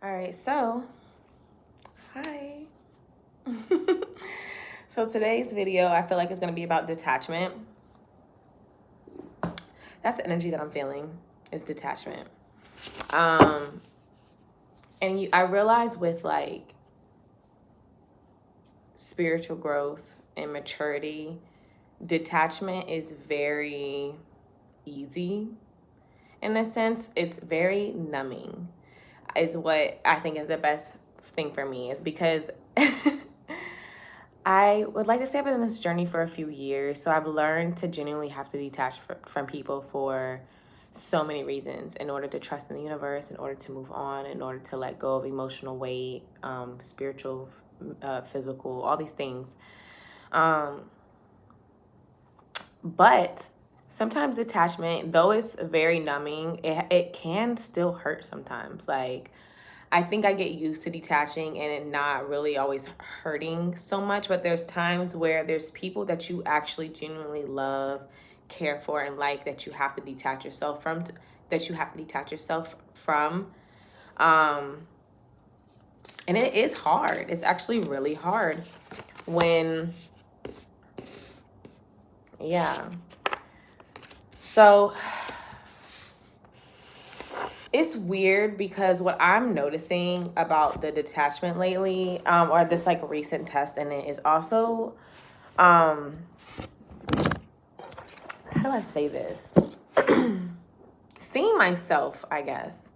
All right, so hi. So today's video, I feel like it's going to be about detachment. That's the energy that I'm feeling is detachment. Um, I realize with like spiritual growth and maturity, detachment is very easy. In a sense, it's very numbing. Is what I think is the best thing for me is because I would like to say I've been on this journey for a few years. So I've learned to genuinely have to detach from people for so many reasons in order to trust in the universe, in order to move on, in order to let go of emotional weight, spiritual, physical, all these things. Um, but sometimes detachment, though it's very numbing, it can still hurt sometimes. Like, I think I get used to detaching and it not really always hurting so much, but there's times where there's people that you actually genuinely love, care for, and like that you have to detach yourself from, Um, and it is hard. It's actually really hard when, yeah. So it's weird because what I'm noticing about the detachment lately, or this like recent test in it, is also, um, how do I say this? Seeing myself, I guess,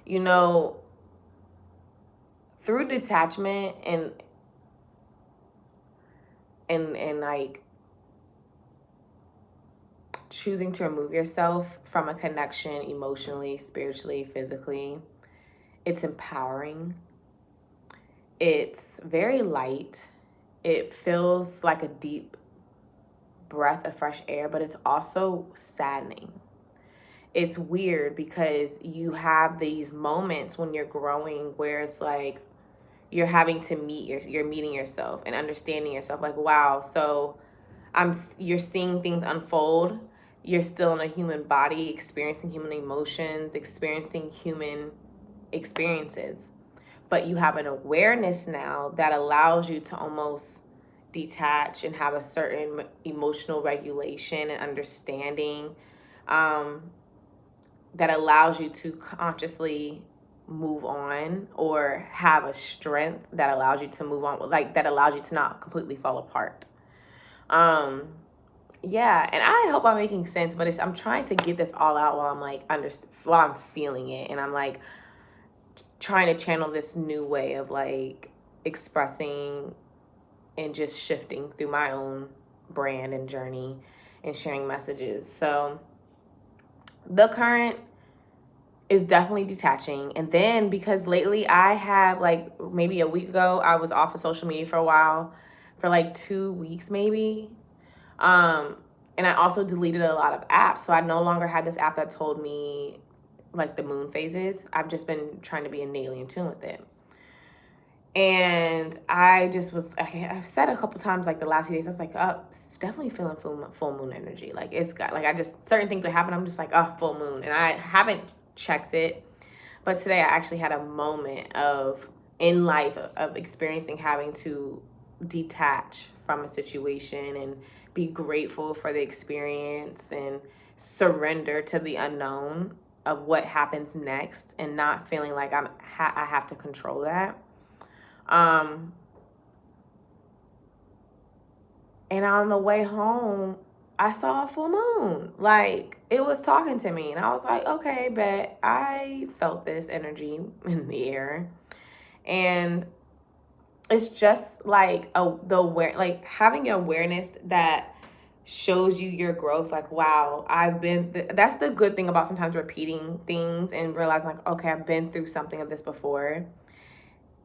you know, through detachment and like choosing to remove yourself from a connection emotionally, spiritually, physically, it's empowering. It's very light. It feels like a deep breath of fresh air, but it's also saddening. It's weird because you have these moments when you're growing where it's like you're having to you're meeting yourself and understanding yourself, like, wow, so you're seeing things unfold. You're still in a human body, experiencing human emotions, experiencing human experiences, but you have an awareness now that allows you to almost detach and have a certain emotional regulation and understanding, um, that allows you to consciously move on or have a strength that allows you to move on, like that allows you to not completely fall apart. um yeah, and I hope I'm making sense, but I'm trying to get this all out while I'm like while I'm feeling it, and I'm like trying to channel this new way of like expressing and just shifting through my own brand and journey and sharing messages. So the current is definitely detaching. And then because lately I have, like, maybe a week ago, I was off of social media for a while, for like 2 weeks maybe. Um, and I also deleted a lot of apps. So I no longer had this app that told me like the moon phases. I've just been trying to be innately in tune with it. And I just I've said a couple times like the last few days, I was like, oh, it's definitely feeling full moon energy. Like it's got, like, I just, certain things would happen. I'm just like, oh, full moon. And I haven't checked it. But today I actually had a moment of, in life, of experiencing having to detach from a situation and be grateful for the experience and surrender to the unknown of what happens next, and not feeling like I have to control that. Um, and on the way home, I saw a full moon. Like, it was talking to me, and I was like, okay, but I felt this energy in the air. And it's just like like having awareness that shows you your growth. Like, wow, that's the good thing about sometimes repeating things and realizing, like, okay, I've been through something of this before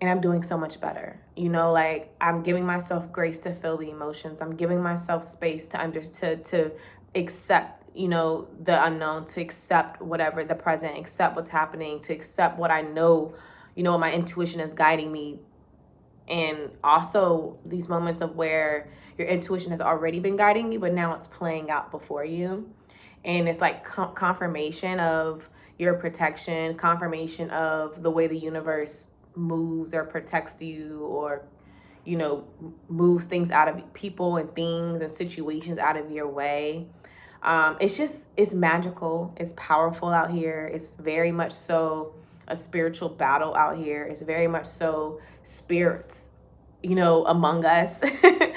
and I'm doing so much better. Like, I'm giving myself grace to feel the emotions. I'm giving myself space to accept, the unknown, to accept whatever the present, accept what's happening, to accept what I know, my intuition is guiding me. And also these moments of where your intuition has already been guiding you, but now it's playing out before you. And it's like confirmation of, your protection, confirmation of the way the universe moves or protects you, or moves things out of people and things and situations out of your way. It's magical. It's powerful out here. It's very much so a spiritual battle out here. It's very much so spirits, among us and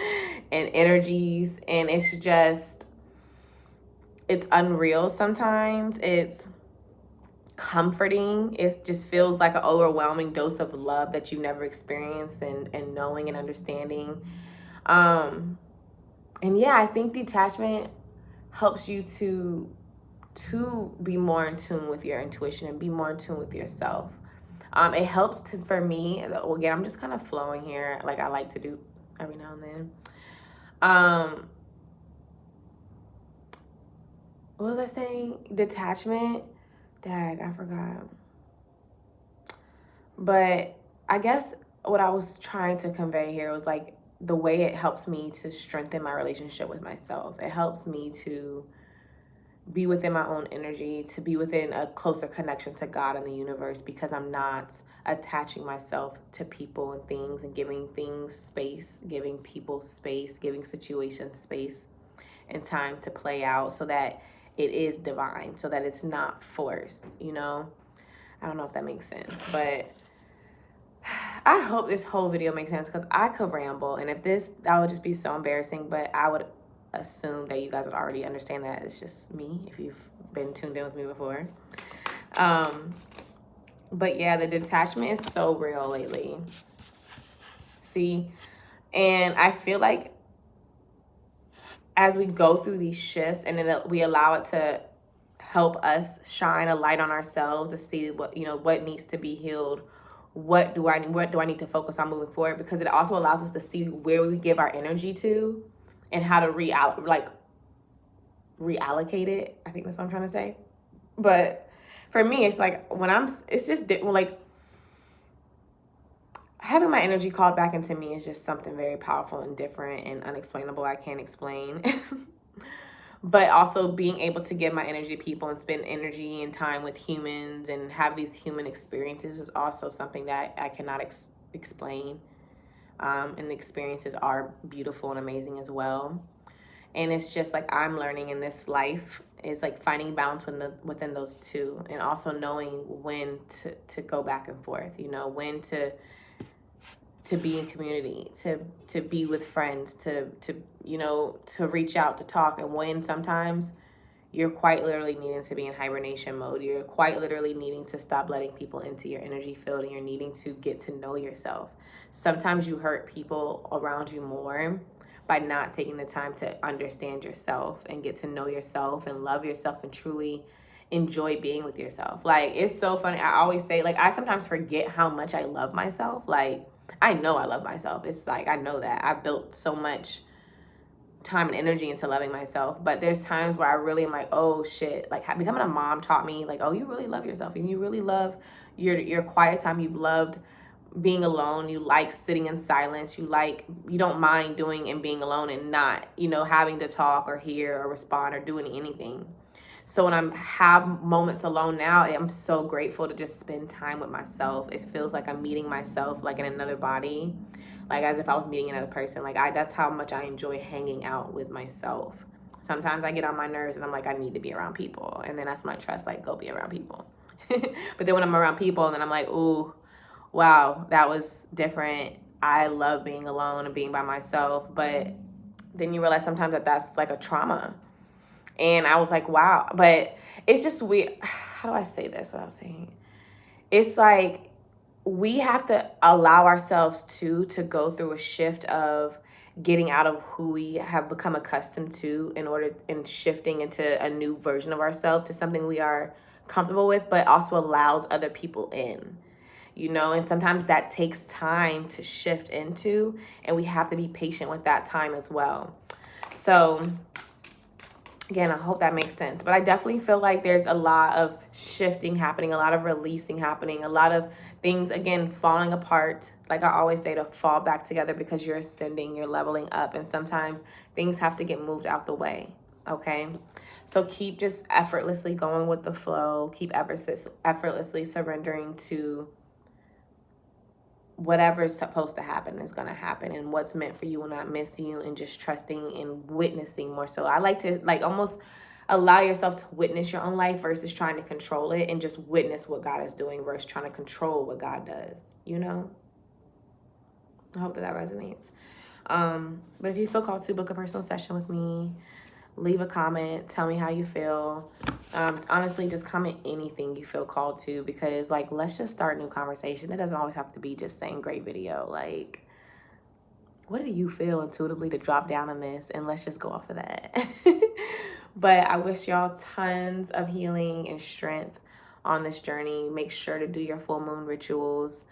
energies. And it's unreal sometimes. It's comforting. It just feels like an overwhelming dose of love that you've never experienced, and knowing and understanding. And yeah, I think detachment helps you to be more in tune with your intuition and be more in tune with yourself. It helps for me, again, I'm just kind of flowing here like I like to do every now and then. What was I saying? Detachment. Dag, I forgot. But I guess what I was trying to convey here was like the way it helps me to strengthen my relationship with myself. It helps me to be within my own energy, to be within a closer connection to God and the universe, because I'm not attaching myself to people and things and giving things space, giving people space, giving situations space and time to play out, so that it is divine, so that it's not forced, I don't know if that makes sense, but I hope this whole video makes sense, because I could ramble, and that would just be so embarrassing, but I would assume that you guys would already understand that it's just me, if you've been tuned in with me before. But yeah, the detachment is so real lately. See? And I feel like as we go through these shifts, and then we allow it to help us shine a light on ourselves to see what needs to be healed, what do I need to focus on moving forward, because it also allows us to see where we give our energy to and how to reallocate it. I think that's what I'm trying to say. But for me, it's like it's just like having my energy called back into me is just something very powerful and different and unexplainable. I can't explain. But also being able to give my energy to people and spend energy and time with humans and have these human experiences is also something that I cannot explain. And the experiences are beautiful and amazing as well. And it's just like I'm learning in this life is like finding balance within those two, and also knowing when to go back and forth, when to be in community, to be with friends, to reach out, to talk, and when sometimes you're quite literally needing to be in hibernation mode. You're quite literally needing to stop letting people into your energy field, and you're needing to get to know yourself. Sometimes you hurt people around you more by not taking the time to understand yourself and get to know yourself and love yourself and truly enjoy being with yourself. Like, it's so funny. I always say, like, I sometimes forget how much I love myself. Like, I know I love myself. It's like, I know that. I've built so much time and energy into loving myself. But there's times where I really am like, oh shit. Like, becoming a mom taught me, like, oh, you really love yourself. And you really love your quiet time. You've loved being alone. You like sitting in silence. You don't mind doing and being alone and not, having to talk or hear or respond or doing anything. So when I have moments alone now, I'm so grateful to just spend time with myself. It feels like I'm meeting myself like in another body, like as if I was meeting another person. Like that's how much I enjoy hanging out with myself. Sometimes I get on my nerves and I'm like, I need to be around people. And then that's when I trust, like, go be around people. But then when I'm around people, then I'm like, ooh, wow, that was different. I love being alone and being by myself. But then you realize sometimes that's like a trauma. And I was like, wow. But it's just weird. How do I say this without saying? It's like we have to allow ourselves to go through a shift of getting out of who we have become accustomed to and shifting into a new version of ourselves to something we are comfortable with, but also allows other people in. And sometimes that takes time to shift into, and we have to be patient with that time as well. So again, I hope that makes sense. But I definitely feel like there's a lot of shifting happening, a lot of releasing happening, a lot of things, again, falling apart. Like I always say, to fall back together, because you're ascending, you're leveling up. And sometimes things have to get moved out the way. Okay. So keep just effortlessly going with the flow. Keep effortlessly surrendering to whatever is supposed to happen is going to happen, and what's meant for you will not miss you, and just trusting and witnessing more so. I like to almost allow yourself to witness your own life versus trying to control it, and just witness what God is doing versus trying to control what God does, you know? I hope that resonates. But if you feel called to book a personal session with me, leave a comment, tell me how you feel. Honestly, just comment anything you feel called to, because let's just start a new conversation. It doesn't always have to be just saying great video. What do you feel intuitively to drop down on this, and let's just go off of that. But I wish y'all tons of healing and strength on this journey. Make sure to do your full moon rituals.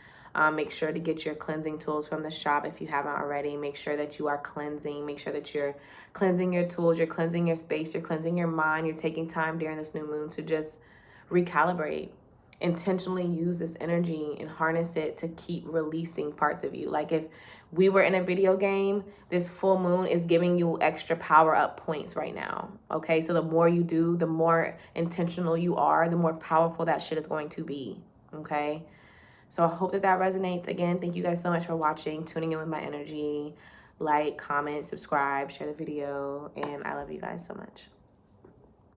Make sure to get your cleansing tools from the shop if you haven't already. Make sure that you are cleansing. Make sure that you're cleansing your tools, you're cleansing your space, you're cleansing your mind. You're taking time during this new moon to just recalibrate. Intentionally use this energy and harness it to keep releasing parts of you. If we were in a video game, this full moon is giving you extra power up points right now. Okay, so the more you do, the more intentional you are, the more powerful that shit is going to be. Okay, so I hope that resonates. Again, thank you guys so much for watching, tuning in with my energy. Like, comment, subscribe, share the video, and I love you guys so much.